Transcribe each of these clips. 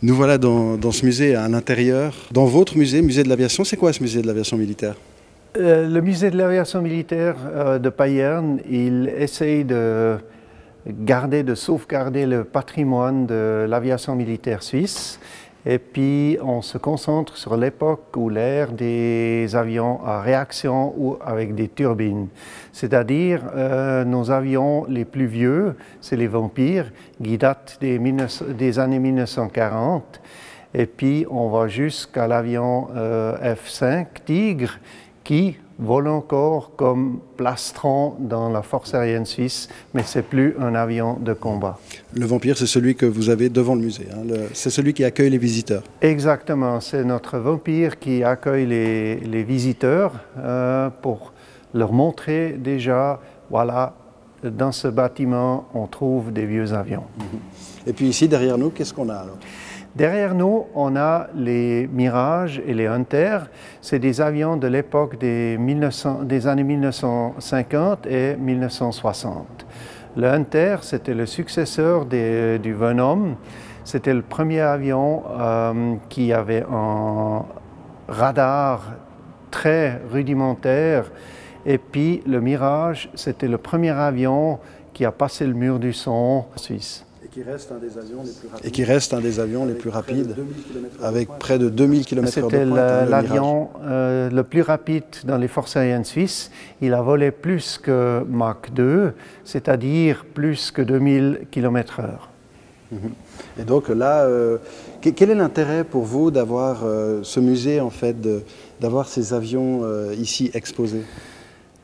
Nous voilà dans ce musée à l'intérieur. Dans votre musée, musée de l'aviation, c'est quoi ce musée de l'aviation militaire? Le musée de l'aviation militaire de Payerne, il essaye de sauvegarder le patrimoine de l'aviation militaire suisse. Et puis on se concentre sur l'époque ou l'ère des avions à réaction ou avec des turbines. C'est-à-dire nos avions les plus vieux, c'est les Vampires, qui datent des années 1940. Et puis on va jusqu'à l'avion F-5 Tigre qui vole encore comme plastron dans la force aérienne suisse, mais c'est plus un avion de combat. Le Vampire, c'est celui que vous avez devant le musée, hein. C'est celui qui accueille les visiteurs. Exactement, c'est notre Vampire qui accueille les visiteurs pour leur montrer déjà, voilà, dans ce bâtiment, on trouve des vieux avions. Et puis ici, derrière nous, qu'est-ce qu'on a alors? Derrière nous, on a les Mirage et les Hunter. C'est des avions de l'époque des années 1950 et 1960. Le Hunter, c'était le successeur du Venom. C'était le premier avion qui avait un radar très rudimentaire. Et puis le Mirage, c'était le premier avion qui a passé le mur du son en Suisse. Et qui reste un des avions les plus rapides, avec près de 2000 km/h. C'était l'avion le plus rapide dans les forces aériennes suisses. Il a volé plus que Mach 2, c'est-à-dire plus que 2000 km/h. Et donc là, quel est l'intérêt pour vous d'avoir ce musée, en fait, d'avoir ces avions ici exposés?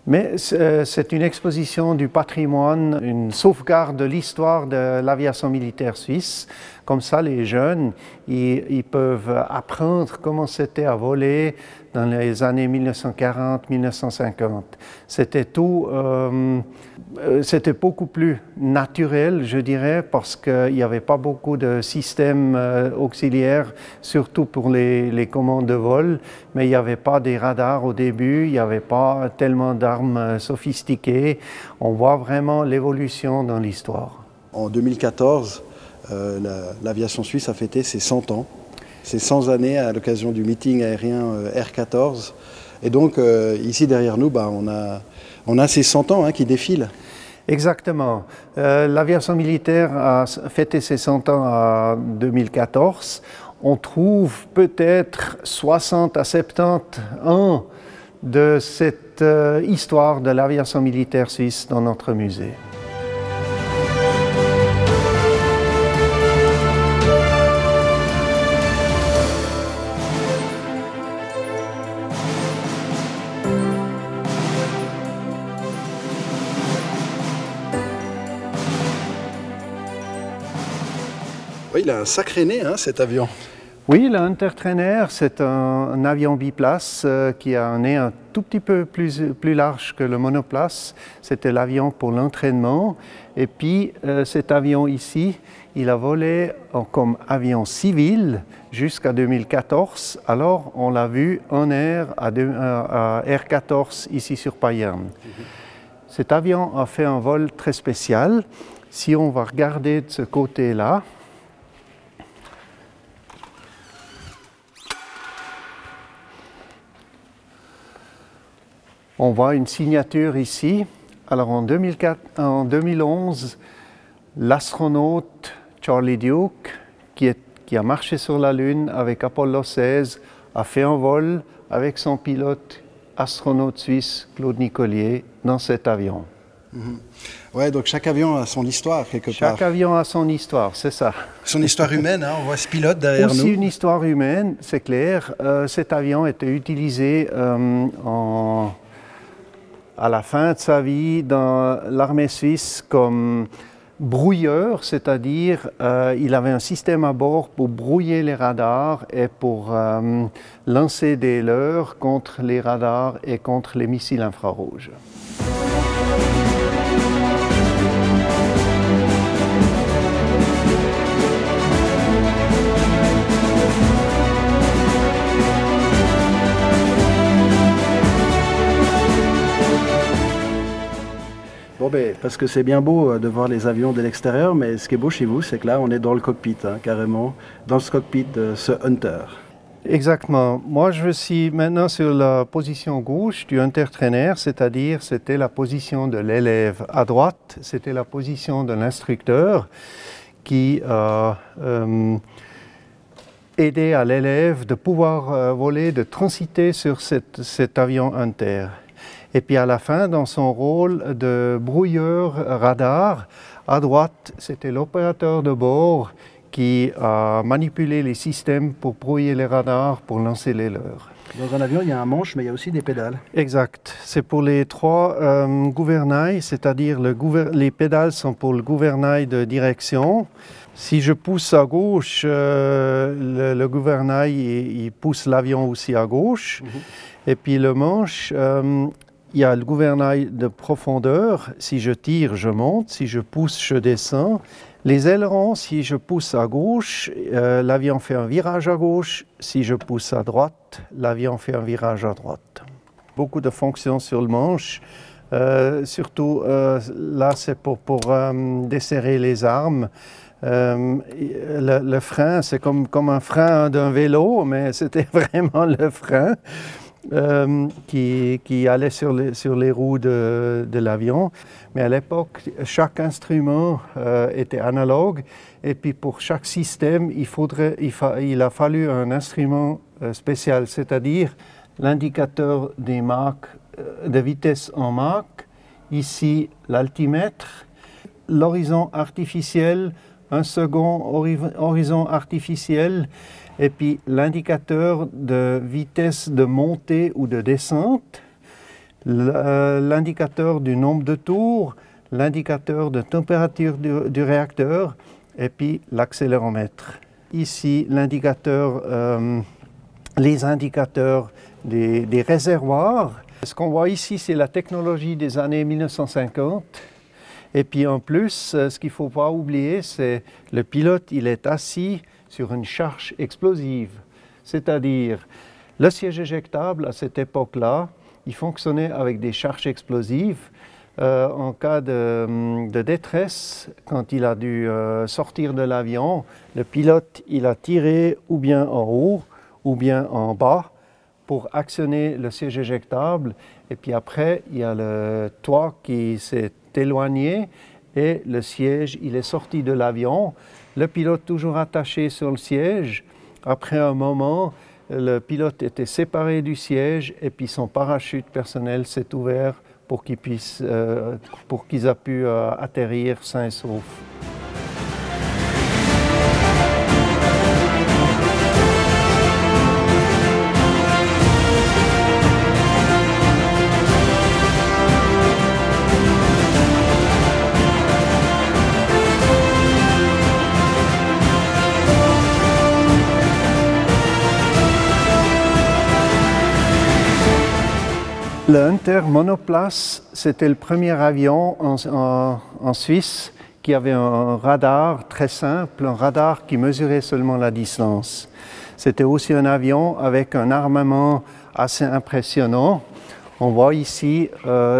Mais c'est une exposition du patrimoine, une sauvegarde de l'histoire de l'aviation militaire suisse. Comme ça, les jeunes, ils peuvent apprendre comment c'était à voler dans les années 1940-1950. C'était c'était beaucoup plus naturel, je dirais, parce qu'il n'y avait pas beaucoup de systèmes auxiliaires, surtout pour les commandes de vol, mais il n'y avait pas des radars au début, il n'y avait pas tellement d'armes sophistiquées. On voit vraiment l'évolution dans l'histoire. En 2014, l'aviation suisse a fêté ses 100 ans, ses 100 années à l'occasion du meeting aérien R14. Et donc, ici derrière nous, on a ces 100 ans qui défilent. Exactement. L'aviation militaire a fêté ses 100 ans en 2014. On trouve peut-être 60 à 70 ans de cette histoire de l'aviation militaire suisse dans notre musée. Oui, il a un sacré nez, cet avion. Oui, le Hunter Trainer, c'est un avion biplace qui a un nez un tout petit peu plus large que le monoplace. C'était l'avion pour l'entraînement. Et puis, cet avion ici, il a volé comme avion civil jusqu'à 2014. Alors, on l'a vu en air à R14 ici sur Payerne. Cet avion a fait un vol très spécial. Si on va regarder de ce côté-là, on voit une signature ici. Alors en 2011, l'astronaute Charlie Duke, qui a marché sur la Lune avec Apollo 16, a fait un vol avec son pilote astronaute suisse Claude Nicolier dans cet avion. Ouais, donc chaque avion a son histoire quelque part. Chaque avion a son histoire, c'est ça. Son histoire humaine, on voit ce pilote derrière nous. Aussi une histoire humaine, c'est clair. Cet avion était utilisé à la fin de sa vie dans l'armée suisse comme brouilleur, c'est-à-dire il avait un système à bord pour brouiller les radars et pour lancer des leurres contre les radars et contre les missiles infrarouges. Parce que c'est bien beau de voir les avions de l'extérieur, mais ce qui est beau chez vous, c'est que là, on est dans le cockpit, hein, carrément, dans le cockpit de ce Hunter. Exactement. Moi, je suis maintenant sur la position gauche du Hunter-Trainer, c'est-à-dire c'était la position de l'élève. À droite, c'était la position de l'instructeur qui aidait à l'élève de pouvoir voler, de transiter sur cet avion Hunter. Et puis à la fin, dans son rôle de brouilleur radar, à droite, c'était l'opérateur de bord qui a manipulé les systèmes pour brouiller les radars, pour lancer les leurs. Dans un avion, il y a un manche, mais il y a aussi des pédales. Exact. C'est pour les trois gouvernails, c'est-à-dire les pédales sont pour le gouvernail de direction. Si je pousse à gauche, le gouvernail il pousse l'avion aussi à gauche. Et puis le manche, il y a le gouvernail de profondeur. Si je tire, je monte. Si je pousse, je descends. Les ailerons, si je pousse à gauche, l'avion fait un virage à gauche. Si je pousse à droite, l'avion fait un virage à droite. Beaucoup de fonctions sur le manche. Surtout, là, c'est pour desserrer les armes. Le frein, c'est comme un frein d'un vélo, mais c'était vraiment le frein. Qui allait sur les roues de l'avion. Mais à l'époque, chaque instrument était analogue et puis pour chaque système, il a fallu un instrument spécial, c'est-à-dire l'indicateur des marques, de vitesse en Mach, ici l'altimètre, l'horizon artificiel, un second horizon artificiel, et puis l'indicateur de vitesse de montée ou de descente, l'indicateur du nombre de tours, l'indicateur de température du réacteur et puis l'accéléromètre. Ici, les indicateurs des réservoirs. Ce qu'on voit ici, c'est la technologie des années 1950. Et puis en plus, ce qu'il ne faut pas oublier, c'est le pilote, il est assis sur une charge explosive. C'est-à-dire, le siège éjectable, à cette époque-là, il fonctionnait avec des charges explosives. En cas de détresse, quand il a dû sortir de l'avion, le pilote, il a tiré ou bien en haut ou bien en bas pour actionner le siège éjectable. Et puis après, il y a le toit qui s'est éloigné et le siège, il est sorti de l'avion. Le pilote toujours attaché sur le siège. Après un moment, le pilote était séparé du siège et puis son parachute personnel s'est ouvert pour qu'ils aient pu atterrir sains et saufs. Le Hunter monoplace, c'était le premier avion en Suisse qui avait un radar très simple, un radar qui mesurait seulement la distance. C'était aussi un avion avec un armement assez impressionnant. On voit ici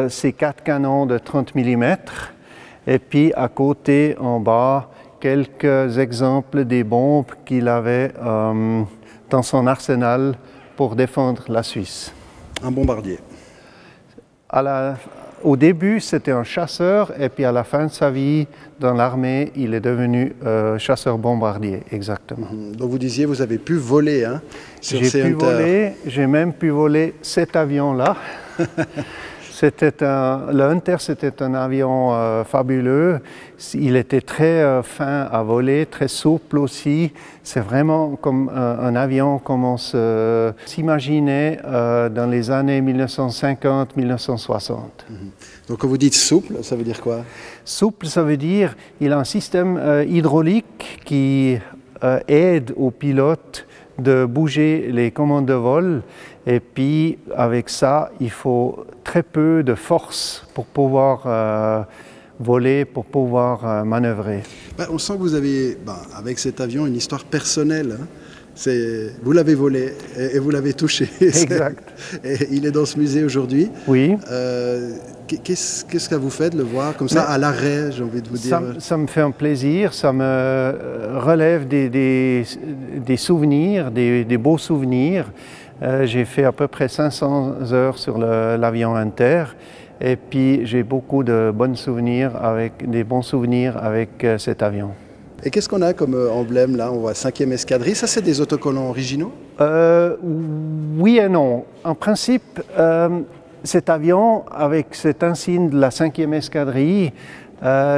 ces 4 canons de 30 mm et puis à côté, en bas, quelques exemples des bombes qu'il avait dans son arsenal pour défendre la Suisse. Un bombardier. Au début, c'était un chasseur et puis à la fin de sa vie, dans l'armée, il est devenu chasseur-bombardier, exactement. Donc vous disiez, vous avez pu voler sur ces Hunter. J'ai même pu voler cet avion-là. Le Hunter, c'était un avion fabuleux. Il était très fin à voler, très souple aussi. C'est vraiment comme un avion comme on s'imaginait dans les années 1950-1960. Donc quand vous dites souple, ça veut dire quoi? Souple, ça veut dire qu'il a un système hydraulique qui aide aux pilotes de bouger les commandes de vol. Et puis, avec ça, il faut très peu de force pour pouvoir voler, pour pouvoir manœuvrer. On sent que vous avez, avec cet avion, une histoire personnelle Vous l'avez volé et vous l'avez touché. Exact. Et il est dans ce musée aujourd'hui. Oui. Qu'est-ce que ça vous fait de le voir comme ça à l'arrêt, j'ai envie de vous dire? Ça me fait un plaisir, ça me relève des souvenirs, des beaux souvenirs. J'ai fait à peu près 500 heures sur l'avion Inter et puis j'ai beaucoup de bons souvenirs avec cet avion. Et qu'est-ce qu'on a comme emblème là? On voit 5e escadrille, ça c'est des autocollants originaux? Oui et non. En principe, cet avion avec cet insigne de la 5e escadrille,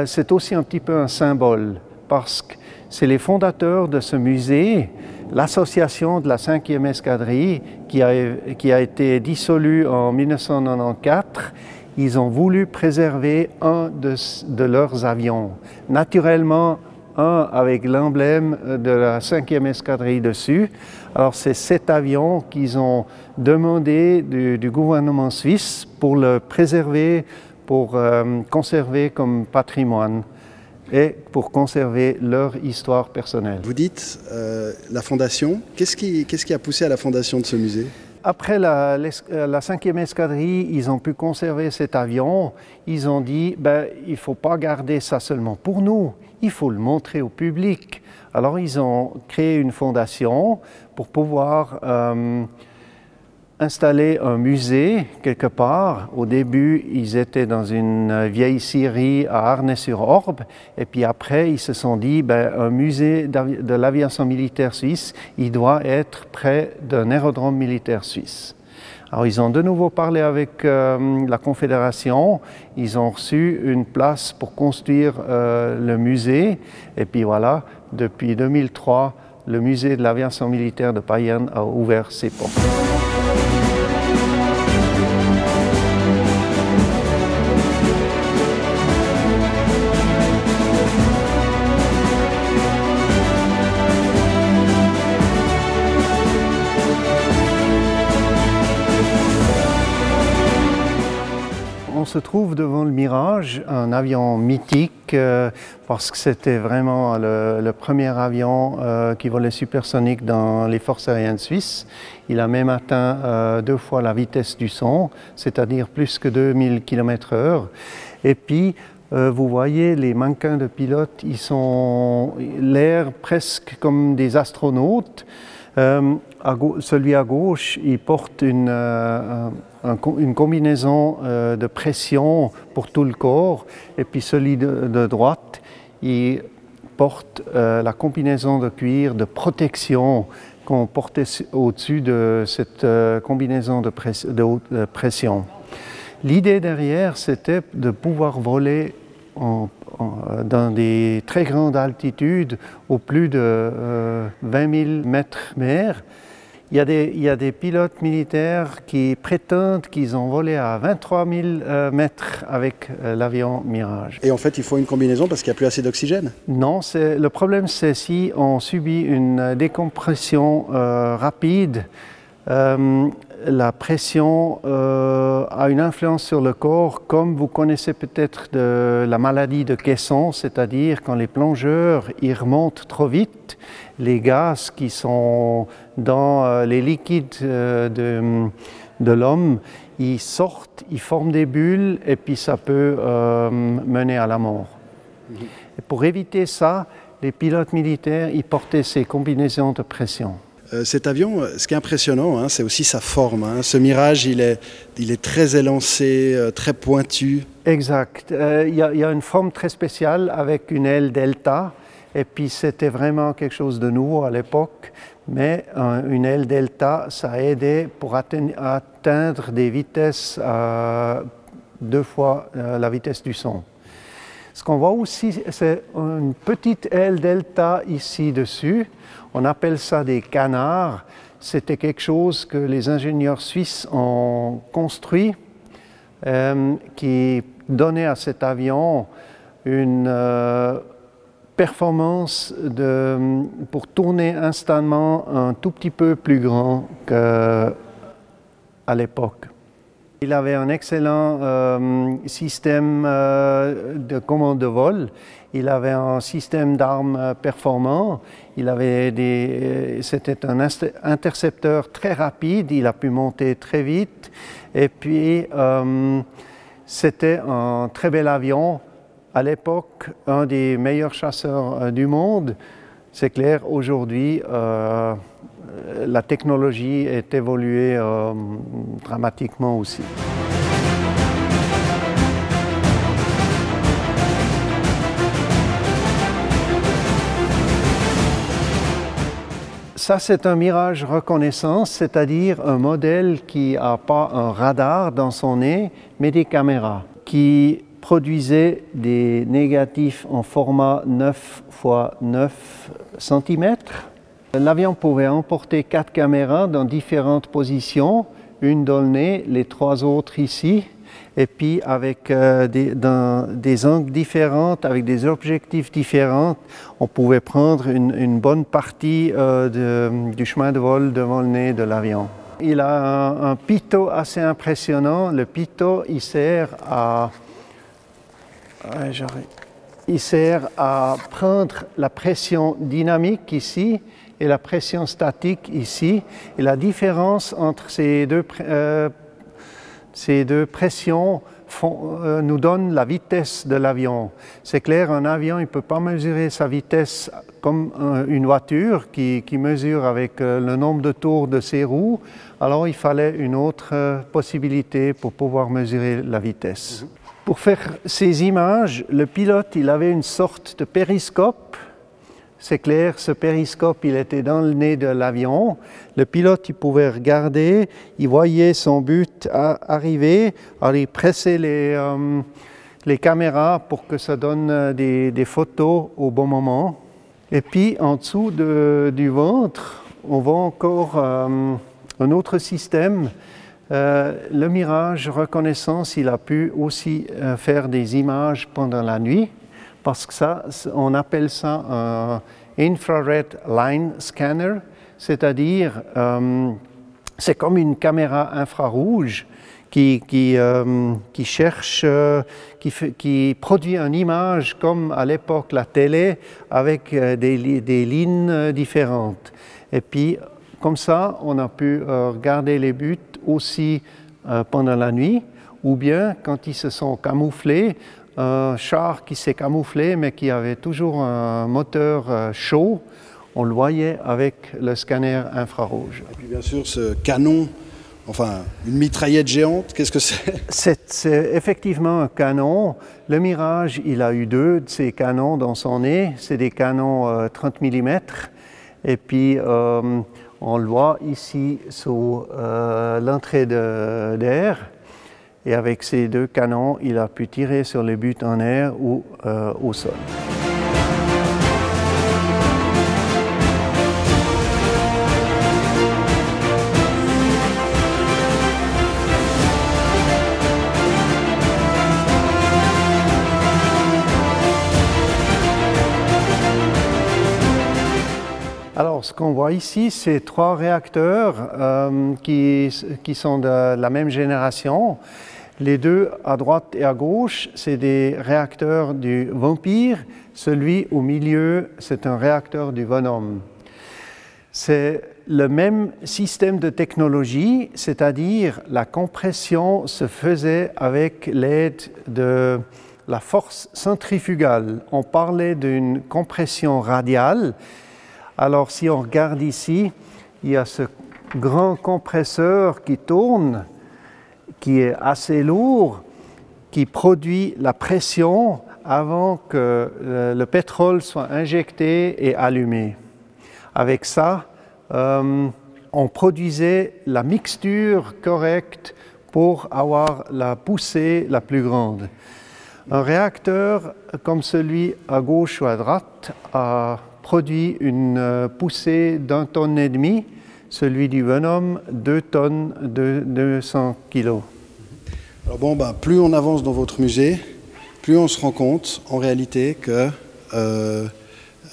c'est aussi un petit peu un symbole parce que c'est les fondateurs de ce musée, l'association de la 5e escadrille qui a été dissolue en 1994. Ils ont voulu préserver un de leurs avions. Naturellement, un avec l'emblème de la 5e escadrille dessus. Alors c'est cet avion qu'ils ont demandé du gouvernement suisse pour le préserver, pour conserver comme patrimoine et pour conserver leur histoire personnelle. Vous dites la fondation, qu'est-ce qui a poussé à la fondation de ce musée? Après la 5e escadrille, ils ont pu conserver cet avion. Ils ont dit, il ne faut pas garder ça seulement pour nous, il faut le montrer au public. Alors ils ont créé une fondation pour pouvoir installer un musée quelque part. Au début, ils étaient dans une vieille scierie à Arnay-sur-Orbe. Et puis après, ils se sont dit, un musée de l'aviation militaire suisse, il doit être près d'un aérodrome militaire suisse. Alors, ils ont de nouveau parlé avec la Confédération. Ils ont reçu une place pour construire le musée. Et puis voilà, depuis 2003, le musée de l'aviation militaire de Payerne a ouvert ses portes. On se trouve devant le Mirage, un avion mythique parce que c'était vraiment le premier avion qui volait supersonique dans les forces aériennes suisses. Il a même atteint 2 fois la vitesse du son, c'est-à-dire plus que 2000 km/h. Et puis, vous voyez, les mannequins de pilotes, ils ont l'air presque comme des astronautes. Celui à gauche, il porte une combinaison de pression pour tout le corps, et puis celui de droite, il porte la combinaison de cuir de protection qu'on portait au-dessus de cette combinaison de pression. L'idée derrière, c'était de pouvoir voler dans des très grandes altitudes, au plus de 20 000 mètres mer. Il y a des pilotes militaires qui prétendent qu'ils ont volé à 23 000 mètres avec l'avion Mirage. Et en fait, il faut une combinaison parce qu'il n'y a plus assez d'oxygène? Non, le problème c'est si on subit une décompression rapide, la pression a une influence sur le corps, comme vous connaissez peut-être de la maladie de caisson, c'est-à-dire quand les plongeurs ils remontent trop vite, les gaz qui sont dans les liquides de l'homme, ils sortent, ils forment des bulles et puis ça peut mener à la mort. Et pour éviter ça, les pilotes militaires ils portaient ces combinaisons de pression. Cet avion, ce qui est impressionnant, c'est aussi sa forme. Ce Mirage, il est très élancé, très pointu. Exact. Il y a une forme très spéciale avec une aile delta. Et puis c'était vraiment quelque chose de nouveau à l'époque. Mais une aile delta, ça a aidé pour atteindre des vitesses 2 fois la vitesse du son. Ce qu'on voit aussi, c'est une petite aile delta ici dessus. On appelle ça des canards. C'était quelque chose que les ingénieurs suisses ont construit, qui donnait à cet avion une performance pour tourner instantanément un tout petit peu plus grand qu'à l'époque. Il avait un excellent système de commande de vol. Il avait un système d'armes performant. C'était un intercepteur très rapide. Il a pu monter très vite. Et puis, c'était un très bel avion. À l'époque, un des meilleurs chasseurs du monde. C'est clair, aujourd'hui, la technologie est évoluée dramatiquement aussi. Ça, c'est un Mirage reconnaissance, c'est-à-dire un modèle qui n'a pas un radar dans son nez, mais des caméras, qui produisait des négatifs en format 9 x 9 cm. L'avion pouvait emporter 4 caméras dans différentes positions, une dans le nez, les 3 autres ici, et puis avec des angles différents, avec des objectifs différents, on pouvait prendre une bonne partie du chemin de vol devant le nez de l'avion. Il a un pitot assez impressionnant. Le pitot, il sert à prendre la pression dynamique ici et la pression statique ici. Et la différence entre ces deux pressions nous donne la vitesse de l'avion. C'est clair, un avion, il ne peut pas mesurer sa vitesse comme une voiture qui mesure avec le nombre de tours de ses roues. Alors il fallait une autre possibilité pour pouvoir mesurer la vitesse. Pour faire ces images, le pilote, il avait une sorte de périscope. C'est clair, ce périscope, il était dans le nez de l'avion. Le pilote, il pouvait regarder, il voyait son but arriver, alors il pressait les caméras pour que ça donne des photos au bon moment. Et puis, en dessous du ventre, on voit encore un autre système. Le Mirage reconnaissance, il a pu aussi faire des images pendant la nuit, parce que ça, on appelle ça un infrared line scanner, c'est-à-dire c'est comme une caméra infrarouge qui produit une image comme à l'époque la télé avec des lignes différentes. Et puis comme ça, on a pu regarder les buts aussi pendant la nuit, ou bien quand ils se sont camouflés, un char qui s'est camouflé mais qui avait toujours un moteur chaud, on le voyait avec le scanner infrarouge. Et puis bien sûr ce canon, enfin une mitraillette géante, qu'est-ce que c'est? C'est effectivement un canon. Le Mirage, il a eu 2 de ces canons dans son nez, c'est des canons 30 mm. Et puis on le voit ici sous l'entrée d'air. Et avec ces 2 canons, il a pu tirer sur les buts en air ou au sol. Alors, ce qu'on voit ici, c'est 3 réacteurs qui sont de la même génération. Les 2 à droite et à gauche, c'est des réacteurs du Vampire. Celui au milieu, c'est un réacteur du Venom. C'est le même système de technologie, c'est-à-dire la compression se faisait avec l'aide de la force centrifugale. On parlait d'une compression radiale. Alors si on regarde ici, il y a ce grand compresseur qui tourne, qui est assez lourd, qui produit la pression avant que le pétrole soit injecté et allumé. Avec ça, on produisait la mixture correcte pour avoir la poussée la plus grande. Un réacteur comme celui à gauche ou à droite a produit une poussée d'1,5 tonne, celui du Venom 2 tonnes de 200 kg. Alors bon, plus on avance dans votre musée, plus on se rend compte en réalité que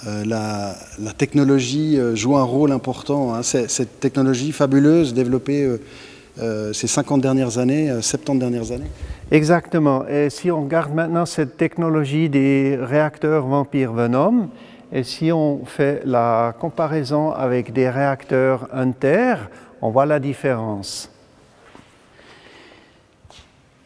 la technologie joue un rôle important. Hein. Cette technologie fabuleuse développée ces 50 dernières années, 70 dernières années. Exactement. Et si on regarde maintenant cette technologie des réacteurs Vampire-Venom, et si on fait la comparaison avec des réacteurs Hunter, on voit la différence.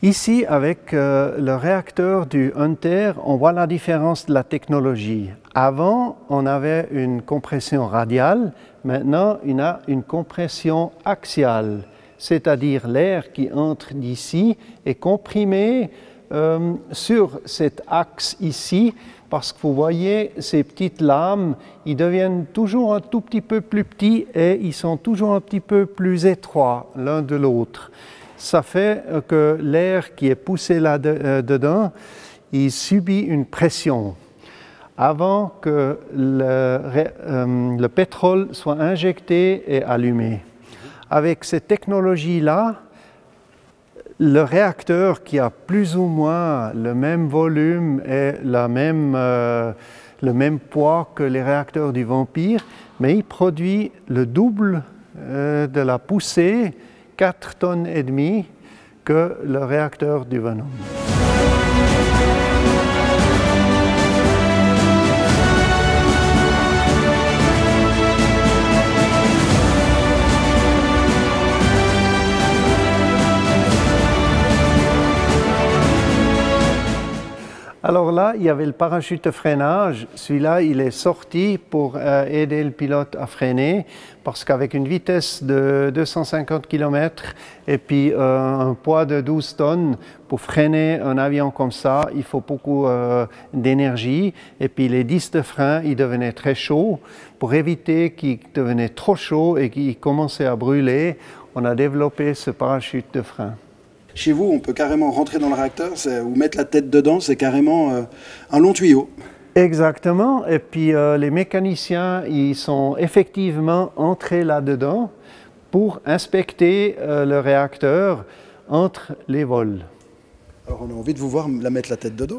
Ici, avec le réacteur du Hunter, on voit la différence de la technologie. Avant, on avait une compression radiale, maintenant, on a une compression axiale, c'est-à-dire l'air qui entre d'ici est comprimé sur cet axe ici, parce que vous voyez ces petites lames, ils deviennent toujours un tout petit peu plus petits et ils sont toujours un petit peu plus étroits l'un de l'autre. Ça fait que l'air qui est poussé là-dedans, il subit une pression. Avant que le pétrole soit injecté et allumé. Avec cette technologie-là, le réacteur qui a plus ou moins le même volume et le même poids que les réacteurs du Vampire, mais il produit le double de la poussée, 4,5 tonnes, que le réacteur du Venom. Alors là, il y avait le parachute de freinage. Celui-là, il est sorti pour aider le pilote à freiner parce qu'avec une vitesse de 250 km et puis un poids de 12 tonnes, pour freiner un avion comme ça, il faut beaucoup d'énergie. Et puis les disques de frein, ils devenaient très chauds. Pour éviter qu'ils devenaient trop chauds et qu'ils commençaient à brûler, on a développé ce parachute de frein. Chez vous, on peut carrément rentrer dans le réacteur ou mettre la tête dedans, c'est carrément un long tuyau. Exactement, et puis les mécaniciens, ils sont effectivement entrés là-dedans pour inspecter le réacteur entre les vols. Alors on a envie de vous voir la mettre la tête dedans.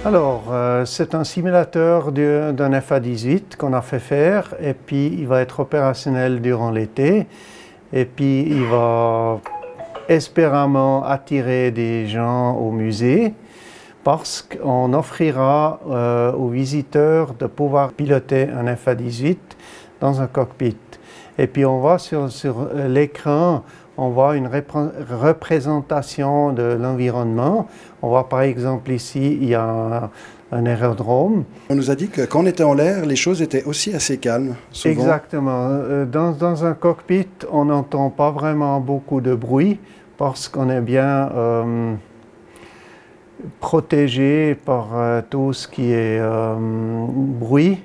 Alors, c'est un simulateur d'un FA-18 qu'on a fait faire et puis il va être opérationnel durant l'été et puis il va espérément attirer des gens au musée parce qu'on offrira aux visiteurs de pouvoir piloter un FA-18 dans un cockpit. Et puis on voit sur l'écran, on voit une représentation de l'environnement. On voit par exemple ici, il y a un aérodrome. On nous a dit que quand on était en l'air, les choses étaient aussi assez calmes. Souvent. Exactement. Dans un cockpit, on n'entend pas vraiment beaucoup de bruit parce qu'on est bien protégé par tout ce qui est bruit.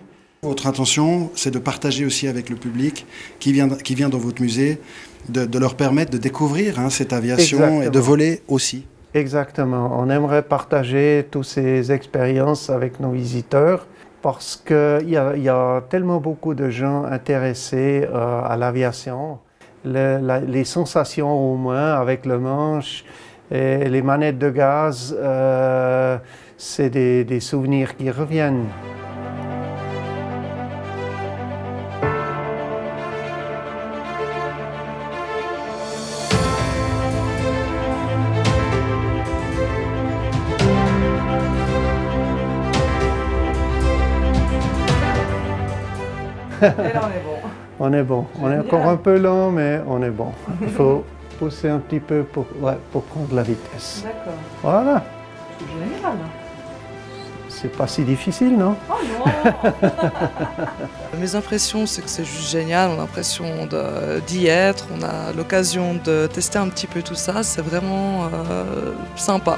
Votre intention, c'est de partager aussi avec le public qui vient dans votre musée, de leur permettre de découvrir cette aviation. Exactement. Et de voler aussi. Exactement. On aimerait partager toutes ces expériences avec nos visiteurs parce qu'il y a tellement beaucoup de gens intéressés à l'aviation. Les sensations au moins avec le manche et les manettes de gaz, c'est des souvenirs qui reviennent. Et là, on est bon. On est bon. On est encore un peu lent, mais on est bon. Il faut pousser un petit peu pour prendre la vitesse. D'accord. Voilà. C'est génial. C'est pas si difficile, non? Oh non. Mes impressions, c'est que c'est juste génial. On a l'impression d'y être. On a l'occasion de tester un petit peu tout ça. C'est vraiment sympa.